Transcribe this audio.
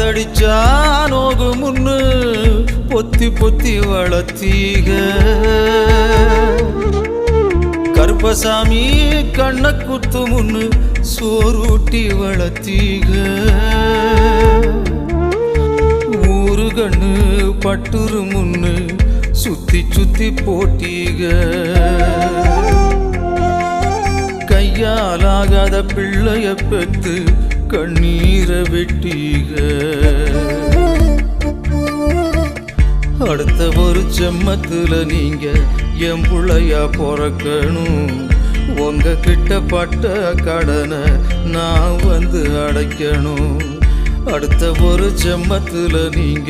காத்தடிச்சா நோகு முன்னு பொத்தி பொத்தி வளர்த்தீக. கருப்பசாமி கண்ண குத்து முன்னு சோறுட்டி வளர்த்தீக. ஊரு கண்ணு பட்டுரு முன்னு சுத்தி சுத்தி போட்டீக. கையாலாகாத பிள்ளைய பெத்து கண்ணீரை வெட்டீக. அடுத்த ஒரு ஜென்மத்துல நீங்க என் புள்ளையா பிறக்கணும். உங்க கிட்ட பட்ட கடனை நான் வந்து அடைக்கணும். அடுத்த ஒரு ஜென்மத்துல நீங்க